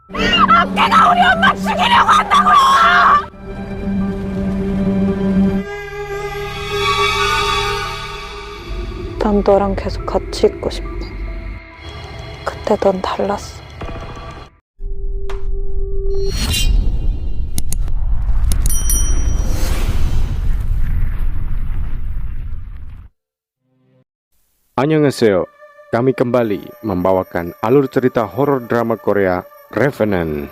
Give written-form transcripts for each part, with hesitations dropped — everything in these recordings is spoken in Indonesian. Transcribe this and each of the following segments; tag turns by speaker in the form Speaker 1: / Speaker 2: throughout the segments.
Speaker 1: 내가 우리 엄마 죽이려고 한다고요!
Speaker 2: 난 너랑 계속 같이 있고 싶어. 그때 넌 달랐어.
Speaker 3: Annyeonghaseyo, kami kembali membawakan alur cerita horor drama Korea Revenant.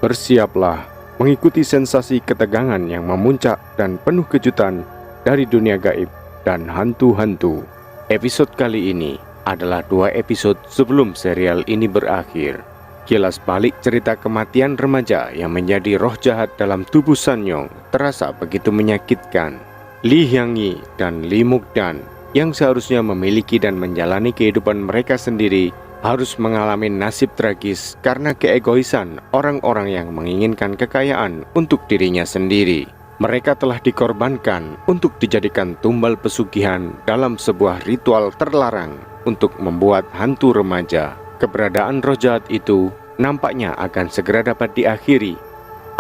Speaker 3: Bersiaplah mengikuti sensasi ketegangan yang memuncak dan penuh kejutan dari dunia gaib dan hantu-hantu. Episode kali ini adalah 2 episode sebelum serial ini berakhir. Kilas balik cerita kematian remaja yang menjadi roh jahat dalam tubuh Sanyong terasa begitu menyakitkan. Lee Hyang-gi dan Lee Muk-dan yang seharusnya memiliki dan menjalani kehidupan mereka sendiri harus mengalami nasib tragis karena keegoisan orang-orang yang menginginkan kekayaan untuk dirinya sendiri. Mereka telah dikorbankan untuk dijadikan tumbal pesugihan dalam sebuah ritual terlarang untuk membuat hantu remaja. Keberadaan roh jahat itu nampaknya akan segera dapat diakhiri.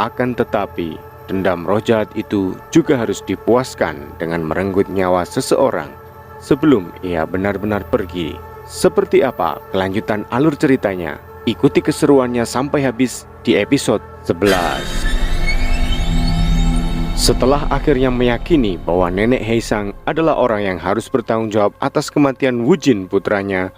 Speaker 3: Akan tetapi, dendam roh jahat itu juga harus dipuaskan dengan merenggut nyawa seseorang sebelum ia benar-benar pergi. Seperti apa kelanjutan alur ceritanya? Ikuti keseruannya sampai habis di episode 11. Setelah akhirnya meyakini bahwa nenek Haesang adalah orang yang harus bertanggung jawab atas kematian Woo-jin putranya,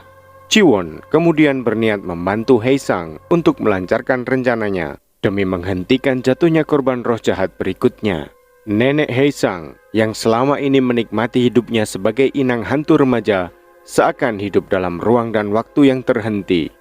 Speaker 3: Ji-won kemudian berniat membantu Haesang untuk melancarkan rencananya demi menghentikan jatuhnya korban roh jahat berikutnya. Nenek Haesang yang selama ini menikmati hidupnya sebagai inang hantu remaja seakan hidup dalam ruang dan waktu yang terhenti.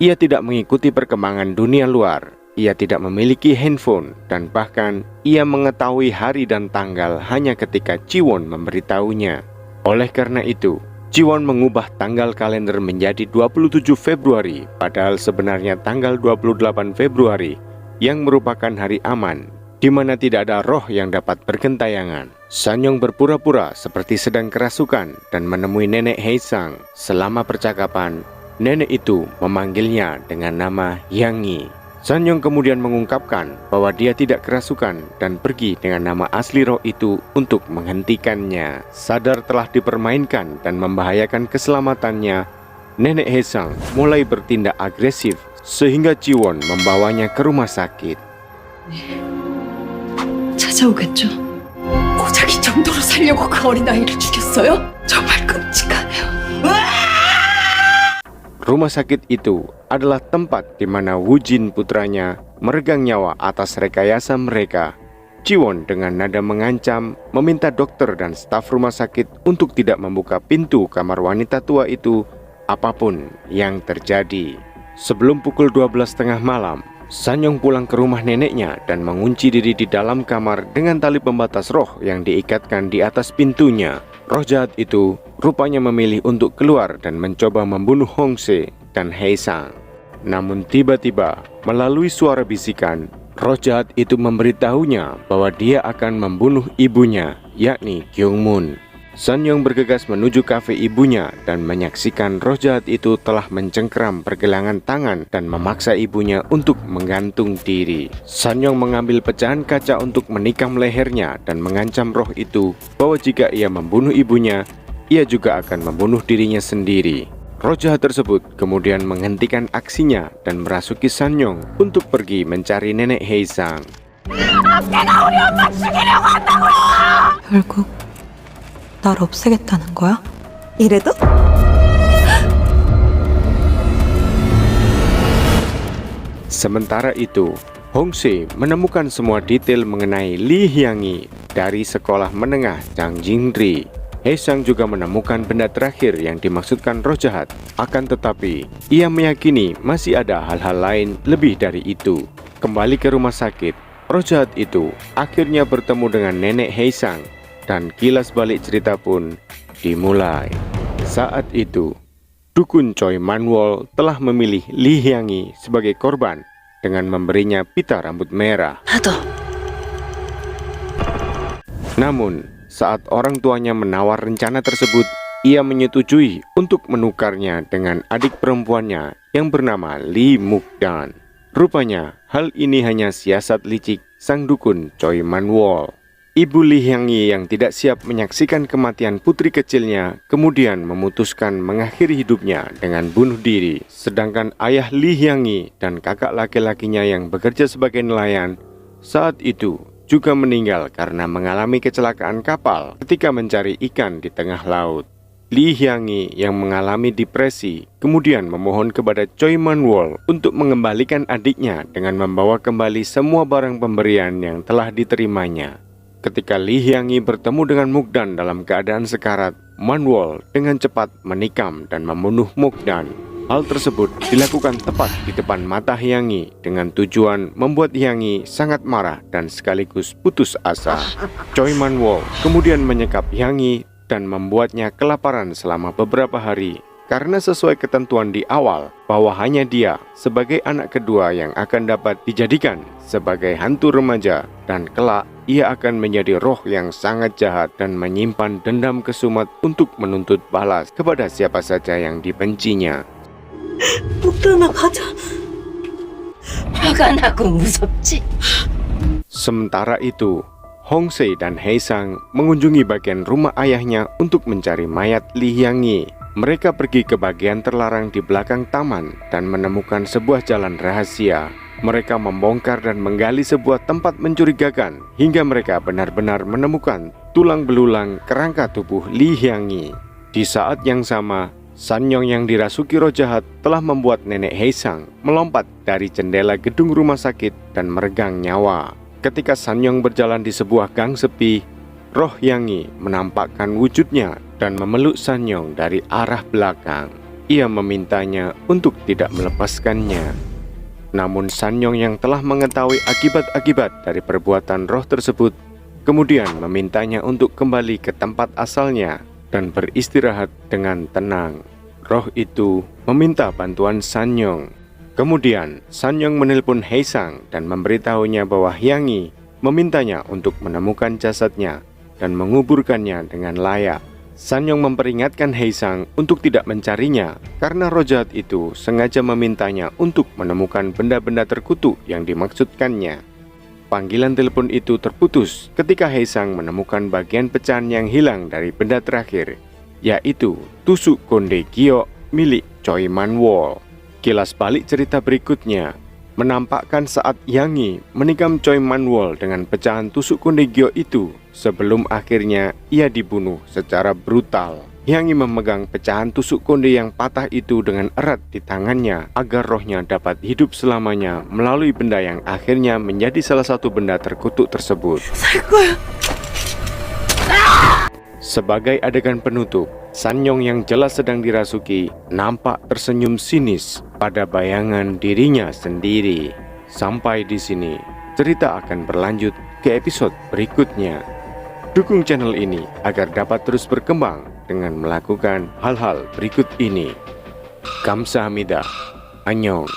Speaker 3: Ia tidak mengikuti perkembangan dunia luar, ia tidak memiliki handphone, dan bahkan ia mengetahui hari dan tanggal hanya ketika Ji-won memberitahunya. Oleh karena itu, Ji-won mengubah tanggal kalender menjadi 27 Februari, padahal sebenarnya tanggal 28 Februari yang merupakan hari aman, di mana tidak ada roh yang dapat bergentayangan. Sanyong berpura-pura seperti sedang kerasukan dan menemui nenek Haesang. Selama percakapan, nenek itu memanggilnya dengan nama Hyang-gi. Sanyong kemudian mengungkapkan bahwa dia tidak kerasukan dan pergi dengan nama asli roh itu untuk menghentikannya. Sadar telah dipermainkan dan membahayakan keselamatannya, nenek Haesang mulai bertindak agresif sehingga Ji-won membawanya ke rumah sakit.
Speaker 1: 찾아오겠죠. 고작 이 정도로 살려고 그 어린아이를 죽였어요? 정말 끔찍하네요.
Speaker 3: Rumah sakit itu adalah tempat di mana Woo-jin putranya meregang nyawa atas rekayasa mereka. Ji-won dengan nada mengancam meminta dokter dan staf rumah sakit untuk tidak membuka pintu kamar wanita tua itu apapun yang terjadi. Sebelum pukul 12:30 malam, Sanyong pulang ke rumah neneknya dan mengunci diri di dalam kamar dengan tali pembatas roh yang diikatkan di atas pintunya. Roh jahat itu rupanya memilih untuk keluar dan mencoba membunuh Hongse dan Haesang. Namun tiba-tiba, melalui suara bisikan, roh jahat itu memberitahunya bahwa dia akan membunuh ibunya, yakni Kyung-moon. Sanyong bergegas menuju kafe ibunya dan menyaksikan roh jahat itu telah mencengkeram pergelangan tangan dan memaksa ibunya untuk menggantung diri. Sanyong mengambil pecahan kaca untuk menikam lehernya dan mengancam roh itu bahwa jika ia membunuh ibunya, ia juga akan membunuh dirinya sendiri. Roh jahat tersebut kemudian menghentikan aksinya dan merasuki Sanyong untuk pergi mencari nenek Haesang.
Speaker 1: 내가 우리 엄마 죽이려고 한다고요!
Speaker 2: 결국 날 없애겠다는 거야? 이래도?
Speaker 3: Sementara itu, Hongse menemukan semua detail mengenai Lee Hyang-gi dari sekolah menengah Changjinri. Haesang juga menemukan benda terakhir yang dimaksudkan roh jahat. Akan tetapi, ia meyakini masih ada hal-hal lain lebih dari itu. Kembali ke rumah sakit, roh jahat itu akhirnya bertemu dengan nenek Haesang dan kilas balik cerita pun dimulai. Saat itu, Dukun Choi Man-wol telah memilih Lee Hyang-gi sebagai korban dengan memberinya pita rambut merah. Namun, saat orang tuanya menawar rencana tersebut, ia menyetujui untuk menukarnya dengan adik perempuannya yang bernama Lee Muk-dan. Rupanya, hal ini hanya siasat licik sang dukun Choi Man-wol. Ibu Lee Hyang-yi yang tidak siap menyaksikan kematian putri kecilnya kemudian memutuskan mengakhiri hidupnya dengan bunuh diri. Sedangkan ayah Lee Hyang-yi dan kakak laki-lakinya yang bekerja sebagai nelayan saat itu juga meninggal karena mengalami kecelakaan kapal ketika mencari ikan di tengah laut. Lee Hyang-yi yang mengalami depresi kemudian memohon kepada Choi Man-wol untuk mengembalikan adiknya dengan membawa kembali semua barang pemberian yang telah diterimanya. Ketika Lee Hyang-yi bertemu dengan Mukdan dalam keadaan sekarat, Man-wol dengan cepat menikam dan membunuh Mukdan. Hal tersebut dilakukan tepat di depan mata Hyang-yi dengan tujuan membuat Hyang-yi sangat marah dan sekaligus putus asa. Choi Man-wol kemudian menyekap Hyang-yi dan membuatnya kelaparan selama beberapa hari karena sesuai ketentuan di awal bahwa hanya dia sebagai anak kedua yang akan dapat dijadikan sebagai hantu remaja dan kelak ia akan menjadi roh yang sangat jahat dan menyimpan dendam kesumat untuk menuntut balas kepada siapa saja yang dibencinya.
Speaker 2: 목단아 가자.
Speaker 1: 화가 나고 무섭지.
Speaker 3: Sementara itu, Hong Se dan Hye Sang mengunjungi bagian rumah ayahnya untuk mencari mayat Lee Hyang-yi. Mereka pergi ke bagian terlarang di belakang taman dan menemukan sebuah jalan rahasia. Mereka membongkar dan menggali sebuah tempat mencurigakan hingga mereka benar-benar menemukan tulang belulang kerangka tubuh Lee Hyang-yi. Di saat yang sama, Sanyong yang dirasuki roh jahat telah membuat nenek Hye Sang melompat dari jendela gedung rumah sakit dan meregang nyawa. Ketika Sanyong berjalan di sebuah gang sepi, roh Hyang-yi menampakkan wujudnya dan memeluk Sanyong dari arah belakang. Ia memintanya untuk tidak melepaskannya. Namun Sanyong yang telah mengetahui akibat-akibat dari perbuatan roh tersebut, kemudian memintanya untuk kembali ke tempat asalnya dan beristirahat dengan tenang. Roh itu meminta bantuan Sanyong. Kemudian, Sanyong menelpon Hye Sang dan memberitahunya bahwa Hyang-yi memintanya untuk menemukan jasadnya dan menguburkannya dengan layak. Sanyong memperingatkan Hye Sang untuk tidak mencarinya karena roh jahat itu sengaja memintanya untuk menemukan benda-benda terkutuk yang dimaksudkannya. Panggilan telepon itu terputus ketika Hye Sang menemukan bagian pecahan yang hilang dari benda terakhir, yaitu tusuk konde giok milik Choi Man-wol. Kilas balik cerita berikutnya menampakkan saat Hyang-yi menikam Choi Man-wol dengan pecahan tusuk konde giok itu sebelum akhirnya ia dibunuh secara brutal. Hyang-yi memegang pecahan tusuk konde yang patah itu dengan erat di tangannya agar rohnya dapat hidup selamanya melalui benda yang akhirnya menjadi salah satu benda terkutuk tersebut. Sebagai adegan penutup, Sanyong yang jelas sedang dirasuki nampak tersenyum sinis pada bayangan dirinya sendiri. Sampai di sini, cerita akan berlanjut ke episode berikutnya. Dukung channel ini agar dapat terus berkembang dengan melakukan hal-hal berikut ini. Kamsahamnida. Annyeong.